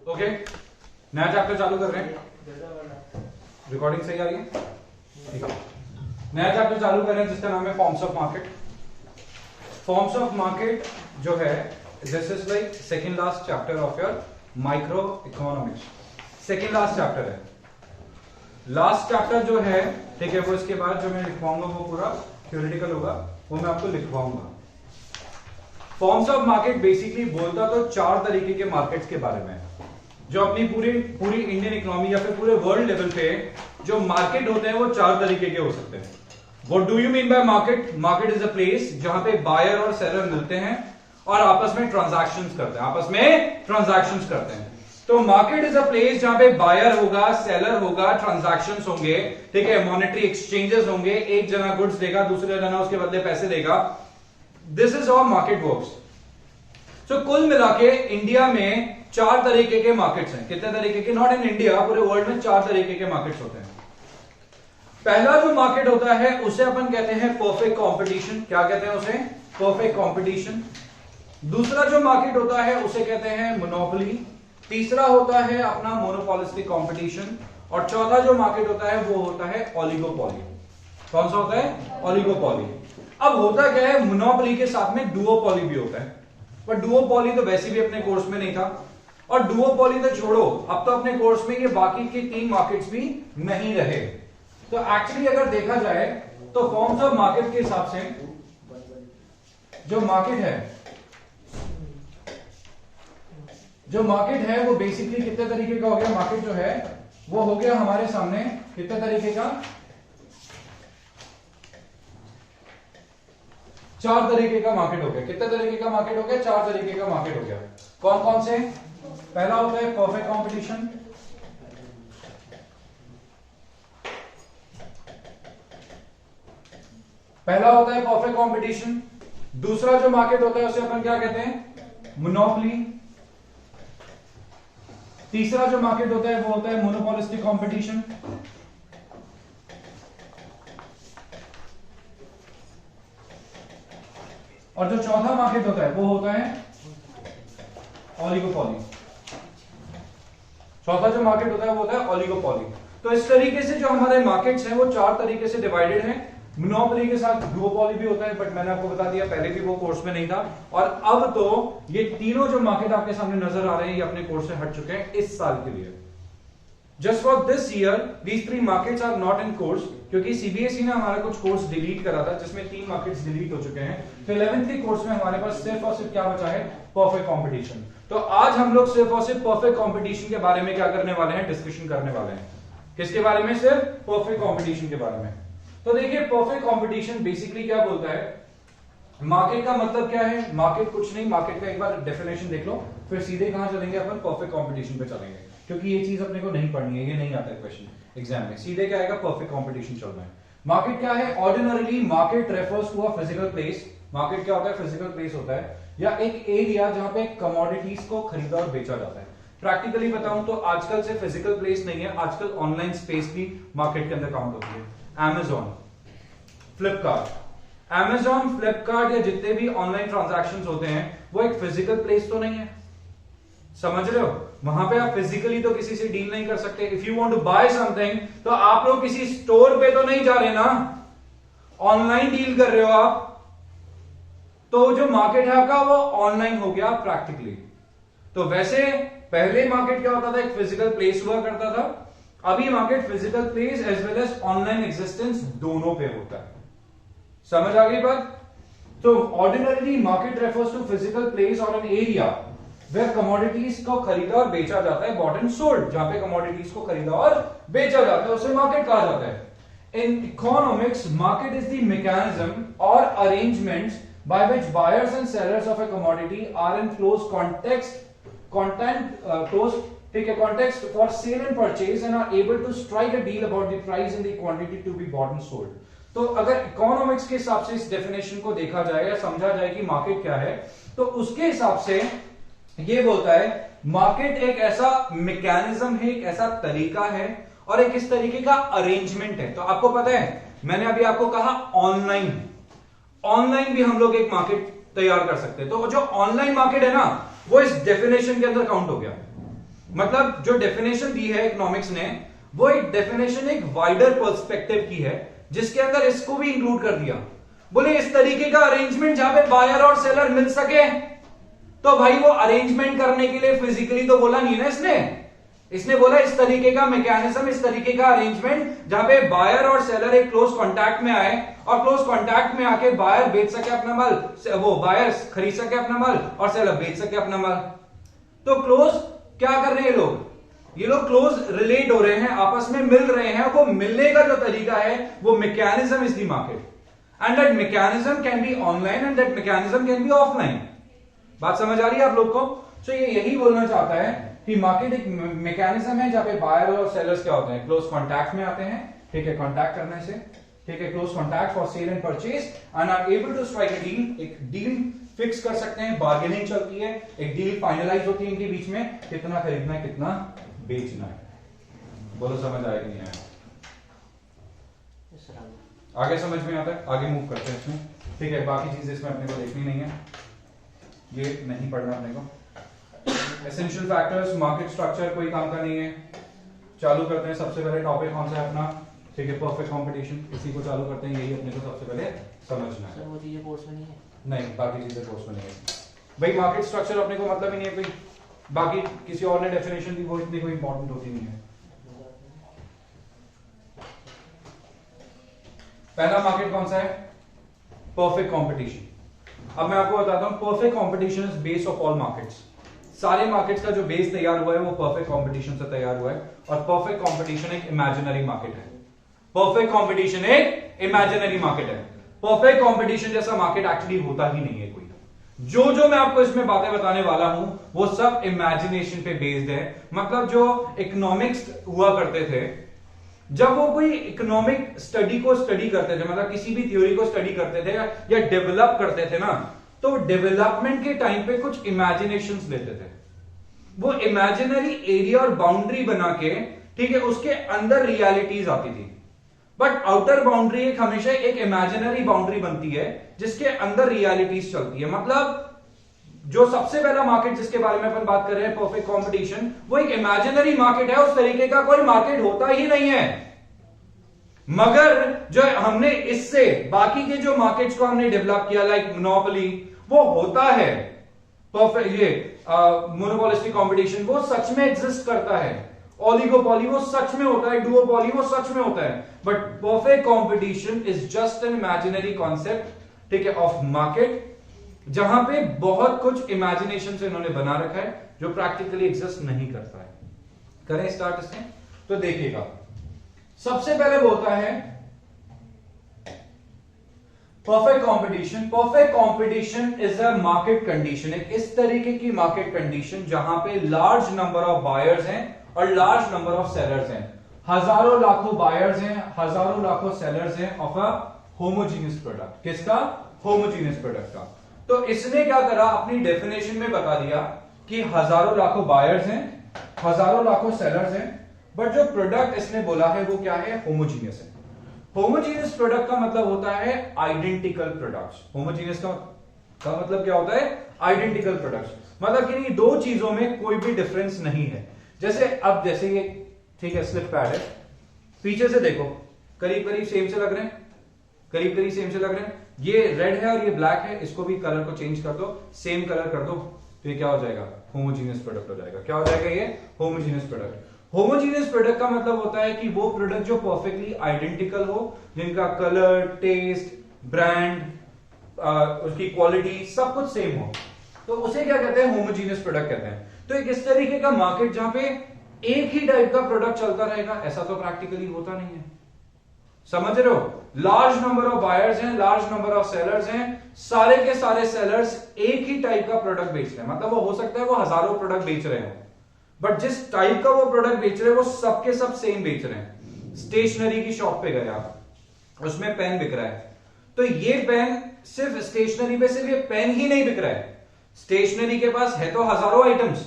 Okay, नया chapter चालू कर रहे हैं। रिकॉर्डिंग सही आ रही है? ठीक है, नया चैप्टर चालू कर रहे हैं जिसका नाम है forms of market. Forms of market जो है this is like second last chapter of your micro economics. Second last chapter है। लास्ट चैप्टर जो है, ठीक है, वो इसके बाद जो मैं लिखवाऊंगा वो पूरा थ्योरेटिकल होगा, वो मैं आपको लिखवाऊंगा। फॉर्म्स ऑफ मार्केट बेसिकली बोलता तो चार तरीके के मार्केट्स के बारे में, जो अपनी पूरी इंडियन इकोनॉमी या फिर पूरे वर्ल्ड लेवल पे जो मार्केट होते हैं वो चार तरीके के हो सकते हैं। What do you mean by market? Market is a place जहां पे बायर और सेलर मिलते हैं और आपस में ट्रांजैक्शंस करते हैं, तो मार्केट इज अ प्लेस जहां पे बायर होगा, सेलर होगा, ट्रांजैक्शंस होंगे, ठीक है, मॉनेटरी एक्सचेंजेस होंगे, एक जना गुड्स देगा, दूसरे जना उसके बदले पैसे देगा। This is how market works. तो कुल मिला के इंडिया में चार तरीके के मार्केट्स हैं। कितने तरीके के? नॉट इन इंडिया, पूरे वर्ल्ड में चार तरीके के मार्केट्स होते हैं। पहला जो मार्केट होता है उसे अपन कहते हैं परफेक्ट कंपटीशन। क्या कहते हैं उसे? Perfect competition. दूसरा जो मार्केट होता है उसे कहते हैं मोनोपोली। तीसरा होता है अपना मोनोपोलिस्टिक कंपटीशन। और चौथा जो मार्केट होता है वो होता है ओलिगोपोली। कौन सा होता है? ओलिगोपोली। अब होता क्या है, मोनोपोली के साथ में डुओपोली भी होता है, पर डुओपोली तो वैसे भी अपने कोर्स में नहीं था, और डुओपोली तो छोड़ो, अब तो अपने कोर्स में ये बाकी के तीन मार्केट्स भी नहीं रहे। तो एक्चुअली अगर देखा जाए तो फॉर्म्स ऑफ मार्केट के हिसाब से जो मार्केट है वो बेसिकली कितने तरीके का हो गया? मार्केट जो है वो हो गया हमारे सामने कितने तरीके का? चार तरीके का मार्केट हो गया। कितने तरीके का मार्केट हो गया? चार तरीके का मार्केट हो गया। कौन कौन से? पहला होता है परफेक्ट कंपटीशन। दूसरा जो मार्केट होता है उसे अपन क्या कहते हैं? मोनोपोली। तीसरा जो मार्केट होता है वो होता है मोनोपोलिस्टिक कंपटीशन। और जो चौथा मार्केट होता है वो होता है ओलिगोपोली। चौथा जो मार्केट होता है वो होता है ओलिगोपोली। तो इस तरीके से जो हमारे मार्केट्स हैं वो चार तरीके से डिवाइडेड हैं। मोनोपोली के साथ डुओपोली भी होता है, बट मैंने आपको बता दिया पहले भी वो कोर्स में नहीं था, और अब तो ये तीनों जो मार्केट आपके सामने नजर आ रहे हैं ये अपने कोर्स से हट चुके हैं इस साल के लिए। Just for this year these three markets are not in course, क्योंकि सीबीएसई ने हमारा कुछ कोर्स डिलीट करा था जिसमें तीन मार्केट्स डिलीट हो चुके हैं। तो 11th के कोर्स में हमारे पास सिर्फ और सिर्फ क्या बचा है? Perfect competition. तो आज हम लोग सिर्फ और सिर्फ परफेक्ट कंपटीशन के बारे में क्या करने वाले हैं? डिस्कशन करने वाले हैं। किसके बारे में? सिर्फ परफेक्ट कंपटीशन के बारे में। तो देखिए, परफेक्ट कंपटीशन बेसिकली क्या बोलता है? मार्केट का मतलब क्या है? मार्केट कुछ नहीं, मार्केट का एक बार डेफिनेशन देख लो, फिर सीधे कहां चलेंगे अपन? परफेक्ट कंपटीशन पे चलेंगे, क्योंकि ये चीज अपने को नहीं पढ़नी है, ये नहीं आता है क्वेश्चन एग्जाम में। सीधे क्या आएगा? परफेक्ट कंपटीशन चल रहा है। मार्केट क्या है? Ordinarily market refers to a physical place. Market क्या होता है? फिजिकल प्लेस होता है या एक एरिया जहां पे कमोडिटीज को खरीदा और बेचा जाता है। प्रैक्टिकली बताऊं तो आजकल से फिजिकल प्लेस नहीं है, आजकल ऑनलाइन स्पेस भी मार्केट के अंदर काउंट होती है। Amazon, फ्लिपकार्ट या जितने भी ऑनलाइन ट्रांजैक्शंस होते हैं वो एक फिजिकल प्लेस तो नहीं है, समझ रहे हो? वहां पे आप फिजिकली तो किसी से डील नहीं कर सकते। If you want to buy something तो आप लोग किसी स्टोर पे तो नहीं जा रहे ना, ऑनलाइन डील कर रहे हो आप। तो जो मार्केट है आपका वो ऑनलाइन हो गया प्रैक्टिकली। तो वैसे पहले मार्केट क्या होता था? एक फिजिकल प्लेस हुआ करता था। अभी market physical place as well as online existence दोनों पे होता है। समझ आ गई बात? तो ordinarily market refers to physical place और एन एरिया वेयर कमोडिटीज को खरीदा और बेचा जाता है, बॉट एंड सोल्ड। जहां पे कमोडिटीज को खरीदा और बेचा जाता है उसे मार्केट कहा जाता है। In economics market is the mechanism और arrangements by which buyers and sellers of a commodity are in close context for sale and purchase and are able to strike a deal about the price and the quantity to be bought and sold. तो अगर economics के हिसाब से इस definition को देखा जाए या समझा जाए कि मार्केट क्या है, तो उसके हिसाब से ये बोलता है मार्केट एक ऐसा मैकेनिज्म है, एक ऐसा तरीका है और एक इस तरीके का अरेंजमेंट है। तो आपको पता है, मैंने अभी आपको कहा ऑनलाइन भी हम लोग एक मार्केट तैयार कर सकते हैं। तो जो ऑनलाइन मार्केट है ना, वो इस डेफिनेशन के अंदर काउंट हो गया। मतलब जो डेफिनेशन दी है इकोनॉमिक्स ने, वो एक डेफिनेशन एक वाइडर पर्सपेक्टिव की है, जिसके अंदर इसको भी इंक्लूड कर दिया। बोले इस तरीके का अरेंजमेंट जहां पे बायर और सेलर मिल सके, तो भाई वो अरेंजमेंट करने के लिए फिजिकली तो बोला नहीं ना इसने बोला इस तरीके का मैकेनिज्म, इस तरीके का अरेंजमेंट जहां पे बायर और सेलर एक क्लोज कांटेक्ट में आए, और क्लोज कांटेक्ट में आके बायर बेच सके अपना माल, वो बायर खरीद सके अपना माल और सेलर बेच सके अपना माल। तो क्लोज क्या कर रहे हैं ये लोग क्लोज रिलेट हो रहे हैं, आपस में मिल रहे हैं। वो मिलने का जो तरीका है वो mechanism is the market, and that mechanism can be online and that mechanism can be offline. बात समझ आ रही है आप लोग को? सो ये यही बोलना चाहता है कि मार्केट एक मैकेनिज्म है जहां पे बायर और सेलर्स क्या होते हैं, क्लोज कॉन्टैक्ट में आते हैं, ठीक है, कॉन्टैक्ट करने से, ठीक है, close contact for sale and purchase, and are able to strike a deal, एक डील फिक्स कर सकते हैं, बार्गेनिंग चलती है, एक डील फाइनलाइज होती है इनके बीच में, कितना खरीदना है कितना बेचना है। बोलो समझ आया कि नहीं आया? आगे समझ में आता है? आगे मूव करते हैं इसमें, ठीक है। बाकी चीजें इसमें अपने को देखनी नहीं है, ये नहीं पढ़ना अपने को। एसेंशियल फैक्टर्स, मार्केट स्ट्रक्चर कोई काम का नहीं है। चालू करते हैं, सबसे पहले टॉपिक कौन सा है अपना, ठीक है, परफेक्ट कंपटीशन, इसी को चालू करते हैं, यही अपने को सबसे पहले समझना है। वो चीजें कोर्स में नहीं है? नहीं, बाकी चीजें कोर्स में नहीं है भाई। मार्केट स्ट्रक्चर अपने को मतलब ही नहीं है कोई, बाकी किसी और ने डेफिनेशन दी वो इतनी कोई इंपॉर्टेंट होती नहीं है। पहला मार्केट कौन सा है? Perfect competition. अब मैं आपको बताता हूं, perfect competition is base of all markets. सारे मार्केट्स का जो बेस तैयार हुआ है वो परफेक्ट कंपटीशन से तैयार हुआ है, और परफेक्ट कंपटीशन एक इमेजिनरी मार्केट है। परफेक्ट कंपटीशन एक इमेजिनरी मार्केट है। परफेक्ट कंपटीशन जैसा मार्केट एक्चुअली होता ही नहीं है कोई। जो मैं आपको इसमें बातें बताने वाला हूं वो सब इमेजिनेशन पे बेस्ड है। मतलब जो इकोनॉमिक्स हुआ करते थे, जब वो कोई इकोनॉमिक स्टडी को स्टडी करते थे, मतलब किसी भी थ्योरी को स्टडी करते थे या डेवलप करते थे ना, तो डेवलपमेंट के टाइम पे कुछ इमेजिनेशंस लेते थे। वो इमेजिनरी एरिया और बाउंड्री बना के, ठीक है, उसके अंदर रियलिटीज आती थी। बट आउटर बाउंड्री एक हमेशा एक इमेजिनरी बाउंड्री बनती है जिसके अंदर रियलिटीज चलती है। मतलब जो सबसे पहला मार्केट जिसके बारे में अपन बात कर रहे हैं, परफेक्ट कंपटीशन, वो एक इमेजिनरी मार्केट है। उस तरीके का कोई मार्केट होता ही नहीं है। मगर जो हमने इससे बाकी के जो मार्केट्स को हमने डेवलप किया, लाइक मोनोपोली, वो होता है। परफेक्ट ये मोनोपोलिस्टिक कंपटीशन वो सच में एग्जिस्ट करता है। ओलिगोपोली वो सच में होता है। डुओपोली वो सच में होता है। But perfect competition is just an imaginary concept, ठीक है, ऑफ मार्केट, जहां पे बहुत कुछ इमेजिनेशन से इन्होंने बना रखा है जो प्रैक्टिकली एग्जिस्ट नहीं करता है। करें स्टार्ट इसमें, तो देखिएगा, सबसे पहले वो होता है perfect competition. Perfect competition is a market condition, एक इस तरीके की मार्केट कंडीशन जहां पे लार्ज नंबर ऑफ बायर्स हैं और लार्ज नंबर ऑफ सेलर्स हैं। हजारों लाखों बायर्स हैं, हजारों लाखों सेलर्स हैं ऑफ अ होमोजीनियस प्रोडक्ट। किसका? होमोजीनियस प्रोडक्ट का। तो इसने क्या करा, अपनी डेफिनेशन में बता दिया कि हजारों लाखों बायर्स हैं, हजारों लाखों सेलर्स हैं, बट जो प्रोडक्ट इसने बोला है वो क्या है? होमोजीनियस है। होमोजीनियस प्रोडक्ट का मतलब होता है आइडेंटिकल प्रोडक्ट्स। होमोजीनियस का मतलब क्या होता है? Identical products. मतलब कि दो चीजों में कोई भी डिफरेंस नहीं है। जैसे अब जैसे ये, ठीक है, स्लिप पैड है, पीछे से देखो करीब करीब सेम से लग रहे हैं, करीब करीब सेम से लग रहे हैं। ये रेड है और ये ब्लैक है, इसको भी कलर को चेंज कर दो, सेम कलर कर दो, तो ये क्या हो जाएगा? होमोजीनियस प्रोडक्ट हो जाएगा। क्या हो जाएगा? ये होमोजीनियस प्रोडक्ट। होमोजीनियस प्रोडक्ट का मतलब होता है कि वो प्रोडक्ट जो परफेक्टली आइडेंटिकल हो, जिनका कलर, टेस्ट, ब्रांड, उसकी क्वालिटी सब कुछ सेम हो, तो उसे क्या कहते हैं? होमोजीनियस प्रोडक्ट कहते हैं। तो एक इस तरीके का मार्केट जहां पे एक ही टाइप का प्रोडक्ट चलता रहेगा, ऐसा तो प्रैक्टिकली होता नहीं है। समझ रहे हो? लार्ज नंबर ऑफ बायर्स हैं, लार्ज नंबर ऑफ सेलर्स हैं, सारे के सारे सेलर्स एक ही टाइप का प्रोडक्ट बेच रहे हैं। मतलब वो हो सकता है वो हजारों प्रोडक्ट बेच रहे हैं, बट जिस टाइप का वो प्रोडक्ट बेच रहे हैं वो सबके सब सेम बेच रहे हैं। स्टेशनरी की शॉप पे गए आप, उसमें पेन बिक रहा है, तो ये पेन सिर्फ स्टेशनरी पे सिर्फ ये पेन ही नहीं बिक रहा है। स्टेशनरी के पास है तो हजारों आइटम्स,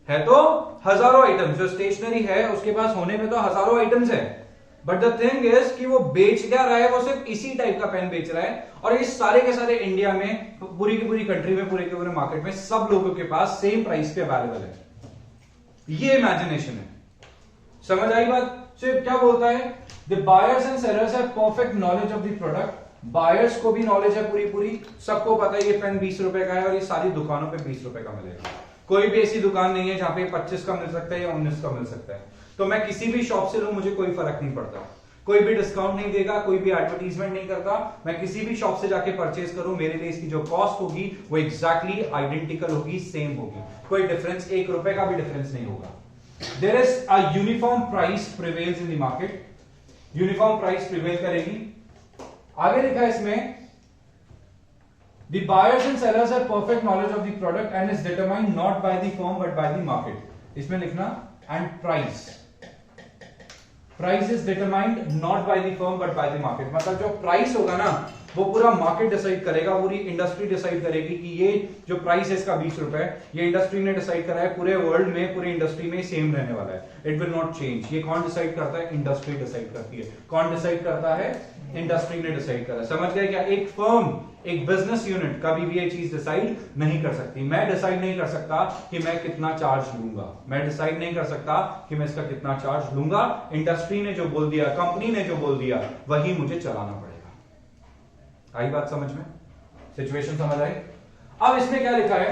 है तो हजारों आइटम्स, जो स्टेशनरी है उसके पास होने में तो हजारों आइटम्स है, बट द थिंग इज कि वो बेच क्या रहा है? वो सिर्फ इसी टाइप का पेन बेच रहा है। और ये सारे के सारे इंडिया में, पूरी की पूरी कंट्री में, पूरे के पूरे मार्केट में सब लोगों के पास सेम प्राइस पे अवेलेबल है। ये इमेजिनेशन है। समझ आई बात? सिर्फ क्या बोलता है, the buyers and sellers have perfect knowledge of the product. Buyers को भी नॉलेज है पूरी पूरी, सबको पता है ये पेन 20 रुपए का है और ये सारी दुकानों पे 20 रुपए का मिलेगा। कोई भी ऐसी दुकान नहीं है जहां पे 25 का मिल सकता है या 19 का मिल सकता है। तो मैं किसी भी शॉप से लूं, मुझे कोई फर्क नहीं पड़ता, कोई भी डिस्काउंट नहीं देगा, कोई भी एडवर्टीजमेंट नहीं करता। मैं किसी भी शॉप से जाके परचेज करूं, मेरे लिए इसकी जो कॉस्ट होगी वो एग्जैक्टली आइडेंटिकल होगी, सेम होगी, कोई डिफरेंस, 1 रुपए का भी डिफरेंस नहीं होगा। There is a uniform price prevails in the market, uniform price prevail करेगी। आगे लिखा है इसमें, the buyers and sellers have perfect knowledge of the product and is determined not by the firm but by the market। इसमें लिखना and price is determined not by the firm but by the market। मतलब जो price होगा ना वो पूरा market decide करेगा, पूरी इंडस्ट्री डिसाइड करेगी कि ये जो प्राइस है इसका 20 रुपए, ये इंडस्ट्री ने डिसाइड करा है, पूरे वर्ल्ड में पूरी इंडस्ट्री में सेम रहने वाला है, इट विल नॉट चेंज। ये कौन डिसाइड करता है? इंडस्ट्री डिसाइड करती है। कौन डिसाइड करता है? इंडस्ट्री ने डिसाइड करा। समझ गए क्या? एक फर्म, एक बिजनेस यूनिट कभी भी ये चीज डिसाइड नहीं कर सकती। मैं डिसाइड नहीं कर सकता कि मैं कितना चार्ज लूंगा, मैं डिसाइड नहीं कर सकता कि मैं इसका कितना चार्ज लूंगा। इंडस्ट्री ने जो बोल दिया, कंपनी ने जो बोल दिया, वही मुझे चलाना पड़ेगा। आई बात समझ में? सिचुएशन समझ आई? अब इसमें क्या लिखा है,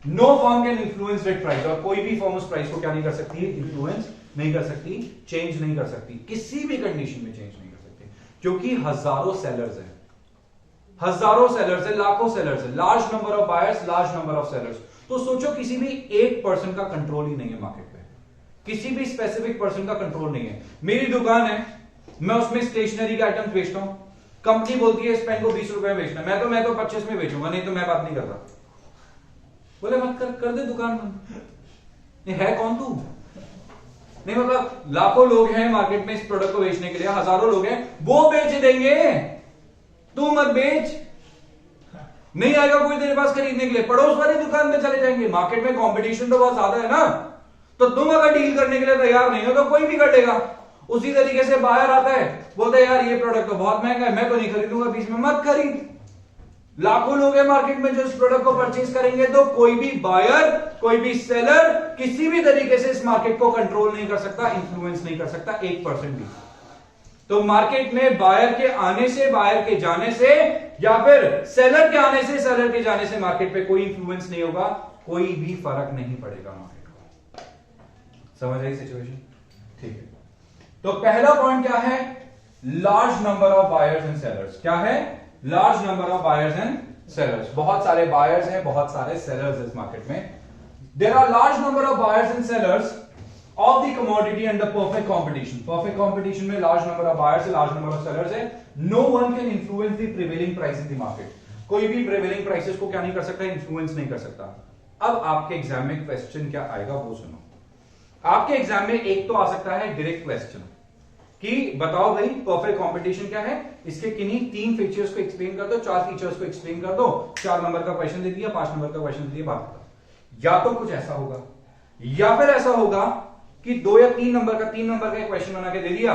no firm can influence that price. और कोई भी फर्म उस प्राइस को क्या नहीं कर सकती है? इन्फ्लुएंस नहीं कर सकती, चेंज नहीं कर सकती, किसी भी कंडीशन में चेंज नहीं कर सकती, क्योंकि हजारों सेलर्स हैं, हजारों सेलर्स है, लाखों सेलर्स है, large number of buyers, large number of sellers. तो सोचो किसी भी एक पर्सन का कंट्रोल ही नहीं है मार्केट पे, किसी भी स्पेसिफिक पर्सन का कंट्रोल नहीं है। मेरी दुकान है, मैं उसमें स्टेशनरी के आइटम्स बेचता हूं, कंपनी बोलती है इस पेन को 20 रुपए में बेचना, मैं तो 25 में बेचूंगा, नहीं तो मैं बात नहीं कर रहा। बोले मत कर दे दुकान बंद। है कौन तू? नहीं मतलब लाखों लोग हैं मार्केट में इस प्रोडक्ट को बेचने के लिए, हजारों लोग हैं, वो बेच देंगे, तू मत बेच। नहीं आएगा कोई तेरे पास खरीदने के लिए, पड़ोस वाली दुकान में चले जाएंगे। मार्केट में कंपटीशन तो बहुत ज्यादा है ना, तो तुम अगर डील करने के लिए तैयार नहीं हो तो कोई भी कर लेगा। उसी तरीके से बायर आता है, बोलता है यार ये प्रोडक्ट तो बहुत महंगा है, मैं तो नहीं खरीदूंगा, बीच में मत खरीद। लाखों लोग हैं मार्केट में जो इस प्रोडक्ट को परचेज करेंगे, तो कोई भी बायर, कोई भी सेलर किसी भी तरीके से इस मार्केट को कंट्रोल नहीं कर सकता, इंफ्लुएंस नहीं कर सकता 1% भी। तो मार्केट में बायर के आने से, बायर के जाने से, या फिर सेलर के आने से, सेलर के जाने से मार्केट पे कोई इंफ्लुएंस नहीं होगा, कोई भी फर्क नहीं पड़ेगा मार्केट को। समझ आई सिचुएशन? ठीक है। तो पहला पॉइंट क्या है? Large number of buyers and sellers. क्या है? Large number of buyers and sellers. बहुत सारे बायर्स हैं, बहुत सारे सेलर्स इस मार्केट में। There are large number of buyers and sellers of the commodity and the perfect competition। perfect competition में large number of buyers है, large number of sellers है। no one can influence the prevailing price in the market। कोई भी prevailing prices को क्या नहीं कर सकता? influence नहीं कर सकता। अब आपके एग्जाम में क्वेश्चन क्या आएगा वो सुनो। आपके एग्जाम में एक तो आ सकता है डायरेक्ट क्वेश्चन कि बताओ भाई परफेक्ट कंपटीशन क्या है, इसके किन्हीं 3 फीचर्स को एक्सप्लेन कर दो, 4 फीचर्स को एक्सप्लेन कर दो। 4 नंबर का क्वेश्चन दे दिया, 5 नंबर का क्वेश्चन दे दिया, बात खत्म। या तो कुछ ऐसा होगा, या फिर ऐसा होगा कि 2 या 3 नंबर का क्वेश्चन बना के दे दिया,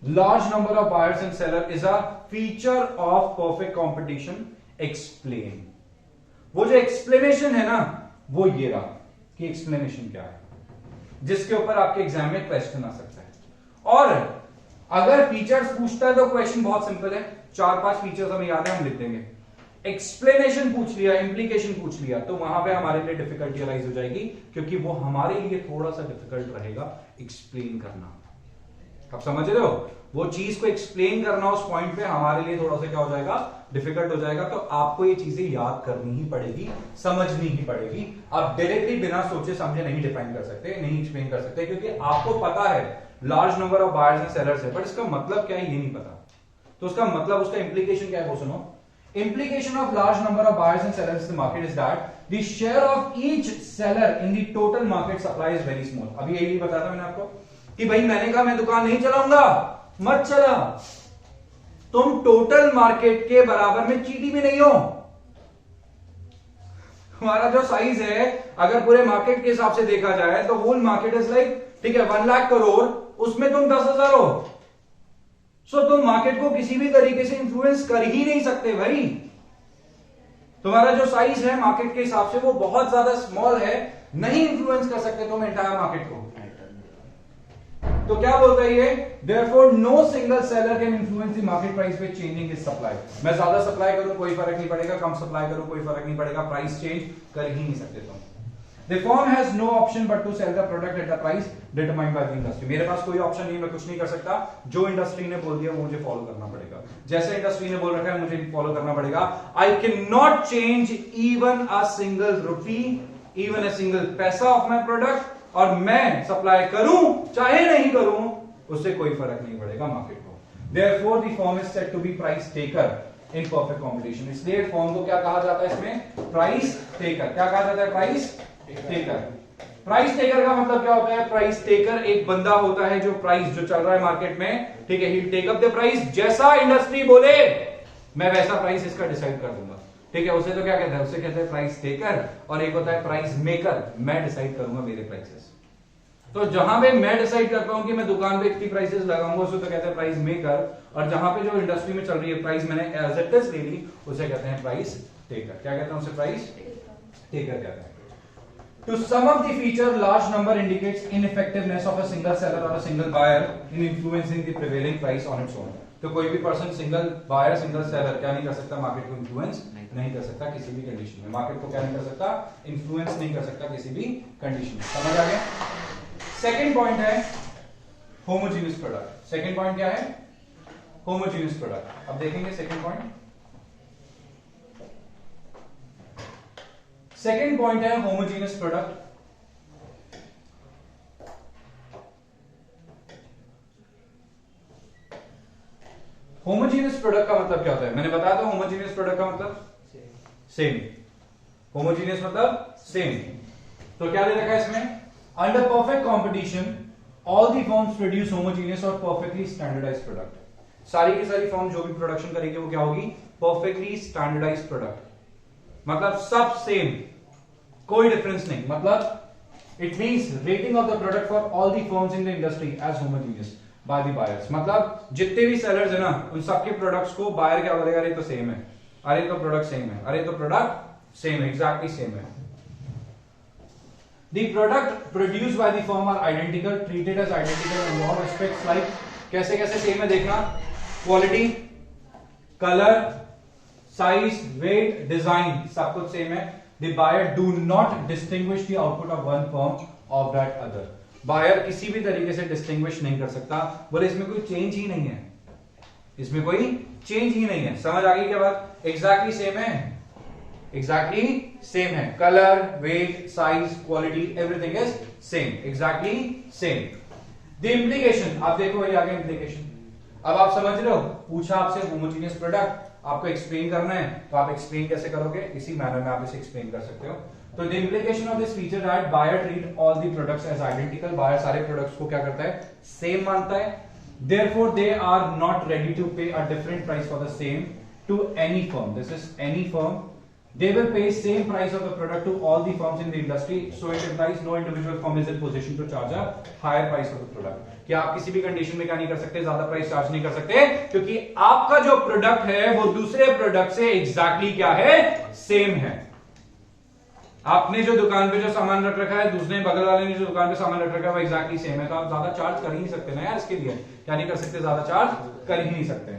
large number of buyers and seller is a feature of perfect competition, explain. वो जो एक्सप्लेनेशन है ना, वो ये रहा कि एक्सप्लेनेशन क्या है, जिसके ऊपर आपके एग्जाम में क्वेश्चन आ सकता है। और अगर फीचर्स पूछता है तो क्वेश्चन बहुत सिंपल है, 4-5 फीचर्स हमें याद है, हम लिख देंगे। एक्सप्लेनेशन पूछ लिया, इंप्लीकेशन पूछ लिया, तो वहां पे हमारे लिए डिफिकल्टी अराइज हो जाएगी, क्योंकि वो हमारे लिए थोड़ा सा डिफिकल्ट रहेगा एक्सप्लेन करना। आप समझ रहे हो? वो चीज को एक्सप्लेन करना उस पॉइंट पे हमारे लिए थोड़ा सा क्या हो जाएगा? डिफिकल्ट हो जाएगा। तो आपको ये चीजें याद करनी ही पड़ेगी, समझनी ही पड़ेगी। आप डायरेक्टली बिना सोचे समझे नहीं डिफाइन कर सकते, नहीं एक्सप्लेन कर सकते, क्योंकि आपको पता है large number of buyers and sellers है, बट इसका मतलब क्या है ये नहीं पता। तो उसका मतलब, उसका इंप्लीकेशन क्या है वो सुनो। Implication of large number of buyers and sellers in the market is that the share of each seller in the total market supply is very small। अभी यही बताया था मैंने आपको कि भाई मैंने कहा मैं दुकान नहीं चलाऊंगा, मत चला, तुम टोटल मार्केट के बराबर में चीटी भी नहीं हो। हमारा जो साइज है अगर पूरे मार्केट के हिसाब से देखा जाए तो होल मार्केट इज लाइक, ठीक है, 1 लाख करोड़, उसमें तुम 10,000 हो। सो तुम मार्केट को किसी भी तरीके से इंफ्लुएंस कर ही नहीं सकते भाई। तुम्हारा जो साइज है मार्केट के हिसाब से वो बहुत ज्यादा स्मॉल है, नहीं इन्फ्लुएंस कर सकते तुम एंटायर मार्केट को। तो क्या बोलता है ये, therefore no single seller can influence the market price by changing his supply. मैं ज्यादा सप्लाई करूं कोई फर्क नहीं पड़ेगा, कम सप्लाई करूं कोई फर्क नहीं पड़ेगा, प्राइस चेंज कर ही नहीं सकते तुम। The firm has no option but to sell the product at the price determined by the industry। मेरे पास कोई ऑप्शन नहीं, मैं कुछ नहीं कर सकता, जो इंडस्ट्री ने बोल दिया वो मुझे फॉलो करना पड़ेगा। जैसे इंडस्ट्री ने बोल रखा है मुझे फॉलो करना पड़ेगा। I cannot change even a single rupee, even a single पैसा of my product, और मैं सप्लाई करूं चाहे नहीं करूं उससे कोई फर्क नहीं पड़ेगा मार्केट को। Therefore the firm is said to be price taker in perfect competition। इसलिए फर्म को क्या कहा जाता है इसमें, प्राइस टेकर। क्या कहा जाता है, प्राइस टेकर। प्राइस टेकर का मतलब क्या होता है, प्राइस टेकर एक बंदा होता है जो प्राइस जो चल रहा है मार्केट में, ठीक है, ही टेक अप द प्राइस, जैसा इंडस्ट्री बोले मैं वैसा प्राइस इसका डिसाइड कर दूंगा, ठीक है। उसे तो क्या कहते हैं, उसे कहते हैं प्राइस टेकर। और एक होता है प्राइस मेकर, मैं डिसाइड करूंगा मेरे प्राइसेस। तो जहां पे मैं डिसाइड करता हूं कि मैं दुकान पे इतनी प्राइसेस लगाऊंगा उसे तो कहते हैं प्राइस मेकर, और जहां पे जो इंडस्ट्री में चल रही है प्राइस मैंने एज इट इज ले ली उसे कहते हैं प्राइस टेकर। क्या कहते हैं उसे, प्राइस टेकर कहते हैं। To sum up the feature, large number indicates ineffectiveness of a single seller or a single buyer in influencing the prevailing price on its own। तो कोई भी person single buyer single seller क्या नहीं कर सकता, market को influence नहीं कर सकता किसी भी कंडीशन में। मार्केट को क्या नहीं कर सकता, इन्फ्लुएंस नहीं कर सकता किसी भी कंडीशन में। समझ आ गया। सेकंड पॉइंट है होमोजीनियस प्रोडक्ट। सेकंड पॉइंट क्या है, होमोजीनियस प्रोडक्ट। अब देखेंगे सेकंड पॉइंट। सेकेंड पॉइंट है होमोजीनियस प्रोडक्ट। होमोजीनियस प्रोडक्ट का मतलब क्या होता है, मैंने बताया था होमोजीनियस प्रोडक्ट का मतलब सेम। होमोजीनियस मतलब सेम। तो क्या दे रखा है इसमें, under perfect competition all the firms produce homogeneous और परफेक्टली स्टैंडर्डाइज्ड प्रोडक्ट। सारी की सारी फर्म जो भी प्रोडक्शन करेगी वो क्या होगी, परफेक्टली स्टैंडर्डाइज्ड प्रोडक्ट। मतलब सब सेम, कोई डिफरेंस नहीं। मतलब it means rating of the product for all the firms in the industry as homogeneous by the buyers. मतलब जितने भी सेलर्स है ना उन सबके प्रोडक्ट्स को बायर क्या बोलेगा, अरे तो सेम है, अरे तो प्रोडक्ट सेम है, अरे तो प्रोडक्ट सेम है, एग्जैक्टली सेम है। The product produced by the firm are identical, treated as identical in all aspects like, कैसे कैसे सेम है देखना, quality, colour, size, weight, design, सब कुछ सेम है। The buyer do not distinguish the output of one firm of that other। Buyer किसी भी तरीके से डिस्टिंग्विश नहीं कर सकता, बोले इसमें कोई चेंज ही नहीं है, इसमें कोई चेंज ही नहीं है। समझ आ गई क्या बात, एग्जैक्टली सेम है, एग्जैक्टली सेम है, colour, weight, size, quality, everything is same, exactly same. The implication, आप देखो ये आगे इम्प्लीकेशन। अब आप समझ रहे हो, पूछा आपसे होमोजीनियस प्रोडक्ट, आपको एक्सप्लेन करना है तो आप एक्सप्लेन कैसे करोगे, इसी मैनर में आप इसे एक्सप्लेन कर सकते हो। तो the implication of this feature that buyer treat all the products as identical, buyer सारे प्रोडक्ट्स को क्या करता है, सेम मानता है। Therefore they are not ready to pay a different price for the same to any firm, this is any firm. They will pay same price of the product to all the firms in the industry, so it implies no individual firm is in position to charge a higher price for the product। कि आप किसी भी condition में क्या नहीं कर सकते, ज्यादा प्राइस चार्ज नहीं कर सकते, क्योंकि आपका जो प्रोडक्ट है वो दूसरे प्रोडक्ट से एग्जैक्टली क्या है, सेम है। आपने जो दुकान पे जो सामान रख रखा है, दूसरे बगल वाले ने जो दुकान पे सामान रख रखा है वो एग्जैक्टली सेम है, तो आप ज्यादा चार्ज कर ही नहीं सकते ना यार, इसके लिए क्या नहीं कर सकते, ज्यादा चार्ज कर ही नहीं सकते।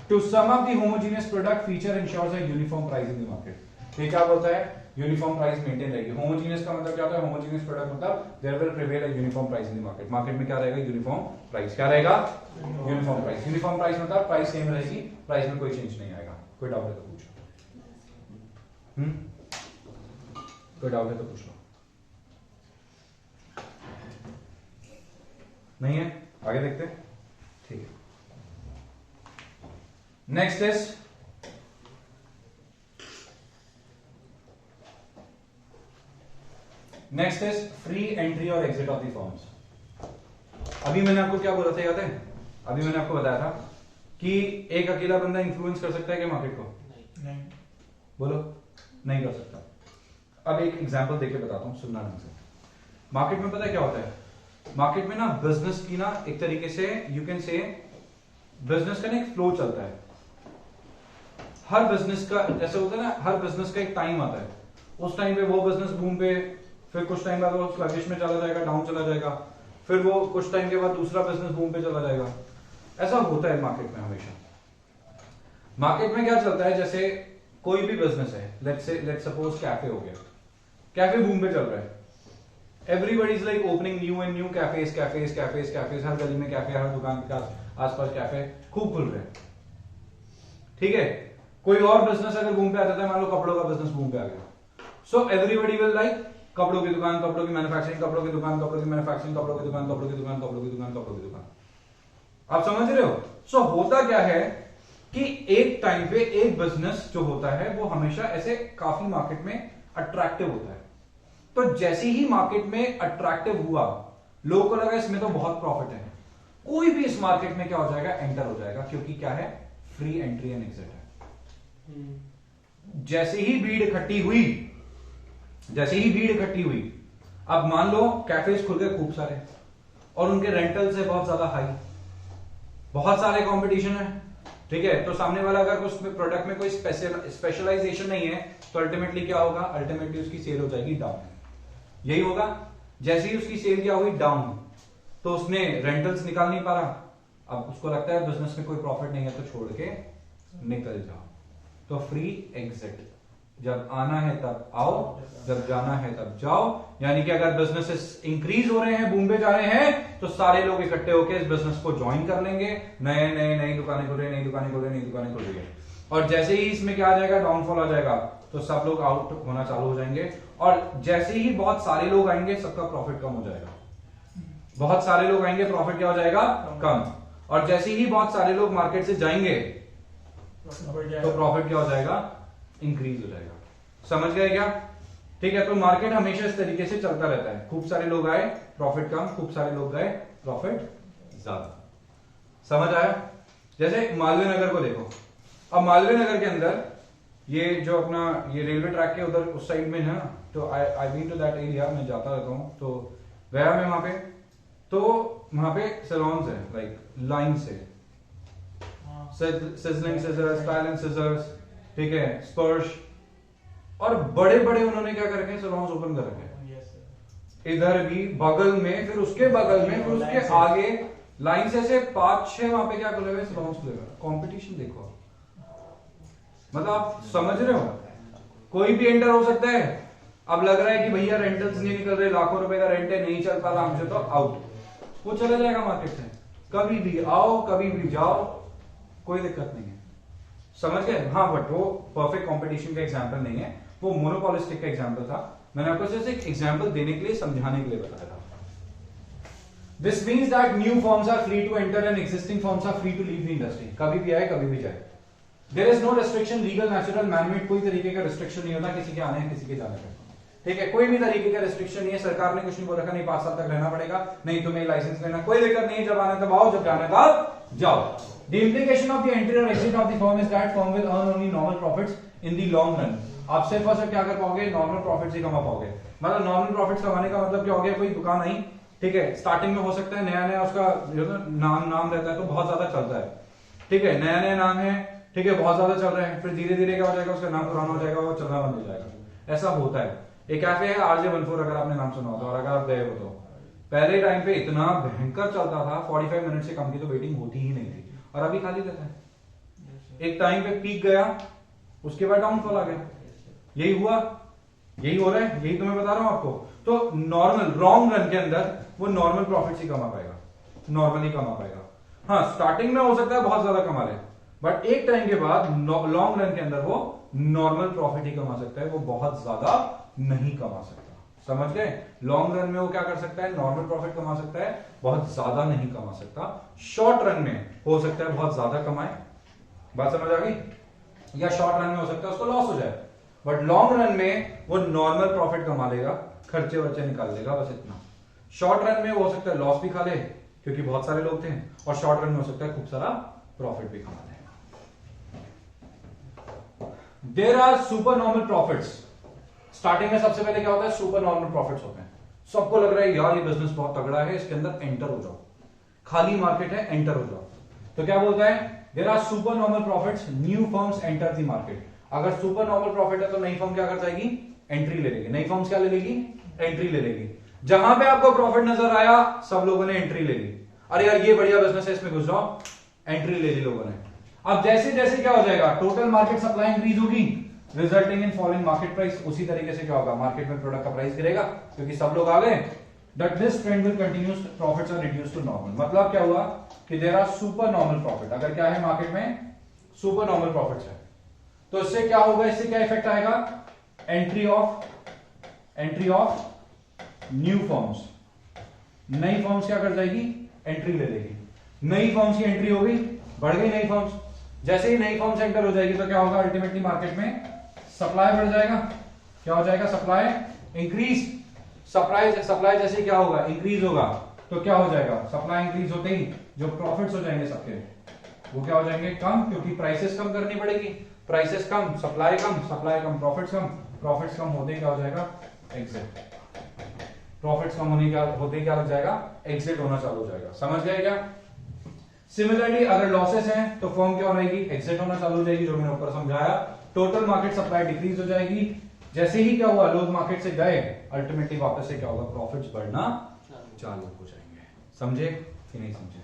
To sum up the homogeneous product feature ensures a uniform price in the market. ये क्या बोलता है, यूनिफॉर्म प्राइस मेंटेन रहेगी। होमोजीनियस का मतलब क्या होता है, होमोजीनियस प्रोडक्ट मतलब there will prevail a uniform price in the market. Market में क्या रहेगा, यूनिफॉर्म प्राइस। क्या रहेगा, यूनिफॉर्म प्राइस। यूनिफॉर्म प्राइस मतलब प्राइस सेम रहेगी, प्राइस में कोई चेंज नहीं आएगा। कोई डाउट है तो पूछो, कोई डाउट है तो पूछ लो। नहीं है, आगे देखते हैं, ठीक है। नेक्स्ट इज फ्री एंट्री और एग्जिट ऑफ द फर्म्स। अभी मैंने आपको क्या बोला था, याद है? अभी मैंने आपको बताया था कि एक अकेला बंदा इन्फ्लुएंस कर सकता है क्या मार्केट को? नहीं। बोलो, नहीं कर सकता। अब एक एग्जांपल देके बताता हूं, सुनना ढंग से। मार्केट में पता है क्या होता है, मार्केट में ना बिजनेस की ना एक तरीके से यू कैन से बिजनेस का ना एक फ्लो चलता है। हर बिजनेस का जैसे होता है ना, हर बिजनेस का एक टाइम आता है, उस टाइम पे वो बिजनेस बूम पे फिर कुछ टाइम बाद वो स्लगिश में चला जाएगा, डाउन चला जाएगा, फिर वो कुछ टाइम के बाद दूसरा बिजनेस बूम पे चला जाएगा। ऐसा होता है मार्केट में हमेशा। मार्केट में क्या चलता है, जैसे कोई भी बिजनेस है, लेट्स सपोज कैफे हो गया, कैफे बूम पे चल रहा है, everybody is like opening new and new cafes cafes cafes cafes, हर गली में कैफे, हर दुकान के आसपास कैफे खूब खुल रहे हैं, ठीक है। कोई और बिजनेस अगर बूम पे आ जाता है, मान लो कपड़ों का बिजनेस बूम पे आ गया, सो एवरीबडी विल लाइक कपड़ों की दुकान, कपड़ों की मैन्युफैक्चरिंग, कपड़ों की दुकान, कपड़ों की मैन्युफैक्चरिंग, कपड़ों की दुकान, कपड़ों की दुकान, कपड़ों की दुकान, कपड़ों की दुकान। आप समझ रहे हो? सो होता क्या है कि एक टाइम पे एक बिजनेस जो होता है वो हमेशा ऐसे काफी मार्केट में अट्रैक्टिव होता है। तो जैसे ही मार्केट में अट्रैक्टिव हुआ, लोगों को लगा इसमें तो बहुत प्रॉफिट है, कोई भी इस मार्केट में क्या हो जाएगा, एंटर हो जाएगा, क्योंकि क्या है, फ्री एंट्री एंड एग्जिट है। जैसे ही भीड़ इकट्ठी हुई, अब मान लो कैफेज खुल गए खूब सारे और उनके रेंटल्स है बहुत ज्यादा हाई, बहुत सारे कंपटीशन है, ठीक है। तो सामने वाला अगर उसमें प्रोडक्ट में कोई स्पेशलाइजेशन नहीं है तो अल्टीमेटली क्या होगा, अल्टीमेटली उसकी सेल हो जाएगी डाउन। यही होगा, जैसे ही उसकी सेल क्या हुई, डाउन, तो उसने रेंटल्स निकाल नहीं पा रहा, अब उसको लगता है बिजनेस में कोई प्रॉफिट नहीं है तो छोड़ के निकल जाओ। तो फ्री एग्जिट, जब आना है तब आओ, जब जाना है तब जाओ। यानी कि अगर बिजनेसेस इंक्रीज हो रहे हैं, बूम पे जा रहे हैं, तो सारे लोग इकट्ठे होकर इस बिजनेस को ज्वाइन कर लेंगे, नई दुकानें खुल रही, नई दुकानें खुल रही है। और जैसे ही इसमें क्या आ जाएगा, डाउनफॉल आ जाएगा, तो सब लोग आउट होना चालू हो जाएंगे। और जैसे ही बहुत सारे लोग आएंगे, सबका प्रॉफिट कम हो जाएगा। बहुत सारे लोग आएंगे, प्रॉफिट क्या हो जाएगा, कम। और जैसे ही बहुत सारे लोग मार्केट से जाएंगे तो प्रॉफिट क्या हो जाएगा, इंक्रीज हो जाएगा। समझ गए क्या? ठीक है। तो मार्केट हमेशा इस तरीके से चलता रहता है, खूब सारे लोग आए प्रॉफिट कम, खूब सारे लोग गए प्रॉफिट ज्यादा। समझ आया? जैसे मालवीय नगर को देखो, अब मालवीय नगर के अंदर ये जो अपना ये रेलवे ट्रैक के उधर उस साइड में है ना, तो I been to that area, मैं जाता रहता हूँ, तो गया मैं वहां पे, तो वहां पे सैलून्स है, लाइक लाइन से, सिजलिंग सिजर्स, स्टाइल सिजर्स, ठीक है, स्पर्श, और बड़े बड़े उन्होंने क्या कर रखे हैं, सैलून्स ओपन कर रखे हैं। इधर भी बगल में, फिर उसके बगल में, फिर उसके आगे लाइन से 5-6 वहां पे क्या खुले हुए, सैलून्स खुले हुए। कंपटीशन देखो, मतलब आप समझ रहे हो, कोई भी एंटर हो सकता है। अब लग रहा है कि भैया रेंटल्स नहीं निकल रहे, लाखों रुपए का रेंट है, नहीं चल पा रहा हमसे, तो आउट, वो चला जाएगा मार्केट से। कभी भी आओ, कभी भी जाओ, कोई दिक्कत नहीं है। समझ गए? हाँ, बट वो परफेक्ट कंपटीशन का एग्जांपल नहीं है, वो मोनोपोलिस्टिक का एग्जांपल था। मैंने आपको सिर्फ एक एग्जांपल देने के लिए, समझाने के लिए बताया था। This means that new firms are free to enter and existing firms are free to leave the industry. कभी भी आए, कभी भी जाए। There is no restriction, legal, natural, manmade, कोई तरीके का रिस्ट्रिक्शन नहीं होता किसी के आने किसी के जाने का। ठीक है, कोई भी तरीके का रिस्ट्रिक्शन नहीं है। सरकार ने कुछ नहीं बोल रखा, नहीं 5 साल तक रहना पड़ेगा, नहीं तुम्हें लाइसेंस लेना, कोई दिक्कत नहीं है। जब आना तब आओ, जब जाना तब जाओ। The implication of the entry or exit of the firm is that firm will earn only normal profits in the long run. आप सिर्फ और सिर्फ क्या कर पाओगे, नॉर्मल प्रॉफिट्स ही कमा पाओगे। मतलब नॉर्मल प्रॉफिट्स कमाने का मतलब क्या हो गया, कोई दुकान आई, ठीक है, स्टार्टिंग में हो सकता है नया नया उसका नाम रहता है, तो बहुत ज्यादा चलता है, ठीक है, नया नया नाम है, ठीक है, बहुत ज्यादा चल रहा है, फिर धीरे धीरे क्या हो जाएगा, उसका नाम पुराना हो जाएगा, वो चलना बंद हो जाएगा। ऐसा होता है। एक कैफे है RJ14, अगर आपने नाम सुना होता, और अगर आप गए हो तो पहले टाइम पे इतना भयंकर चलता था, 45 मिनट से कम की तो वेटिंग होती ही नहीं थी, और अभी खाली रहता है। एक टाइम पे पीक गया, उसके बाद डाउनफॉल आ गया। यही हुआ, यही हो रहा है, यही तो मैं बता रहा हूं आपको। तो नॉर्मल लॉन्ग रन के अंदर वो नॉर्मल प्रॉफिट्स ही कमा पाएगा, नॉर्मली कमा पाएगा। हाँ, स्टार्टिंग में हो सकता है बहुत ज्यादा कमा ले, बट एक टाइम के बाद लॉन्ग रन के अंदर वो नॉर्मल प्रॉफिट ही कमा सकता है, वो बहुत ज्यादा नहीं कमा सकता। समझ गए? लॉन्ग रन में वो क्या कर सकता है, नॉर्मल प्रॉफिट कमा सकता है, बहुत ज्यादा नहीं कमा सकता। शॉर्ट रन में हो सकता है बहुत ज्यादा कमाए, बात समझ आ गई? या शॉर्ट रन में हो सकता है उसको लॉस हो जाए, बट लॉन्ग रन में वो नॉर्मल प्रॉफिट कमा लेगा, खर्चे वर्चे निकाल लेगा, बस इतना। शॉर्ट रन में वो हो सकता है लॉस भी खा ले क्योंकि बहुत सारे लोग थे, और शॉर्ट रन में हो सकता है खूब सारा प्रॉफिट भी कमा लेगा। There are super normal profits. Starting में सबसे पहले क्या होता है, सुपर नॉर्मल प्रॉफिट्स होते हैं। सबको लग रहा है यार ये बिजनेस बहुत तगड़ा है, इसके अंदर एंटर हो जाओ, खाली मार्केट है, एंटर हो जाओ। तो क्या बोलता है, there are super normal profits, new firms enter the market. अगर सुपर नॉर्मल प्रॉफिट है तो नई फर्म क्या कर जाएगी, एंट्री ले लेगी। नई फर्म्स क्या ले लेगी, एंट्री ले लेगी। जहां पे आपको प्रॉफिट नजर आया सब लोगों ने एंट्री ले ली, अरे यार ये बढ़िया बिजनेस है इसमें घुस जाओ, एंट्री ले ली लोगों ने। अब जैसे जैसे क्या हो जाएगा, टोटल मार्केट सप्लाई इंक्रीज होगी, resulting in falling market price. उसी तरीके से क्या होगा, मार्केट में प्रोडक्ट का प्राइस गिरेगा क्योंकि सब लोग आ गए। That this trend will continue, profits are reduced to normal। मतलब क्या हुआ कि there are super normal profit। अगर क्या है मार्केट में सुपर नॉर्मल प्रॉफिट्स है तो इससे क्या होगा, इससे क्या इफेक्ट आएगा, एंट्री ऑफ न्यू फर्म्स। नई फर्म्स क्या कर जाएगी, एंट्री ले लेगी। नई फर्म्स की एंट्री होगी, बढ़ गई नई फर्म्स। जैसे ही नई फर्म्स एंटर हो जाएगी तो क्या होगा, अल्टीमेटली मार्केट में सप्लाई बढ़ जाएगा। क्या हो जाएगा, सप्लाई इंक्रीज। सप्लाई जैसे क्या होगा, इंक्रीज होगा तो क्या हो जाएगा, सप्लाई इंक्रीज होते ही जो प्रॉफिट्स हो जाएंगे सबके वो क्या हो जाएंगे, कम, क्योंकि प्राइसेस कम करनी पड़ेगी। प्राइसेस कम, सप्लाई कम, प्रॉफिट्स कम होते ही क्या हो जाएगा, एग्जिट। प्रॉफिट्स कम होते ही क्या लग जाएगा, एग्जिट होना चालू हो जाएगा। समझ गए क्या? सिमिलरली अगर लॉसेस हैं तो फर्म क्या हो जाएगी, एग्जिट होना चालू हो जाएगी, जो मैंने ऊपर समझाया। टोटल मार्केट सप्लाई डिक्रीज हो जाएगी। जैसे ही क्या हुआ, लोग मार्केट से गए, अल्टीमेटली वापस से क्या होगा, प्रॉफिट्स बढ़ना चालू हो जाएंगे। समझे कि नहीं समझे?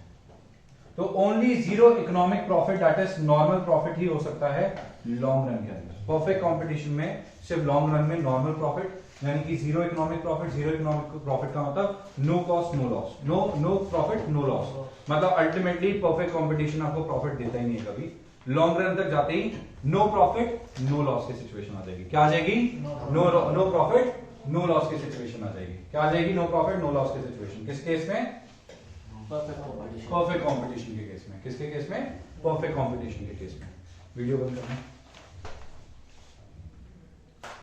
तो only zero economic profit, that is normal profit ही हो सकता है लॉन्ग रन के अंदर। परफेक्ट कंपटीशन में सिर्फ लॉन्ग रन में नॉर्मल प्रॉफिट, यानी कि zero economic profit. Zero economic profit का मतलब no cost no loss, no profit no loss. मतलब अल्टीमेटली परफेक्ट कंपटीशन आपको प्रॉफिट देता ही नहीं है कभी। लॉन्ग रन तक जाते ही नो प्रॉफिट नो लॉस की सिचुएशन आ जाएगी। क्या आ जाएगी, नो प्रॉफिट नो लॉस की सिचुएशन आ जाएगी। क्या आ जाएगी, नो प्रॉफिट नो लॉस की सिचुएशन। किस केस में, परफेक्ट कंपटीशन के केस में। किसके केस में, परफेक्ट कंपटीशन के केस में। वीडियो बंद करना।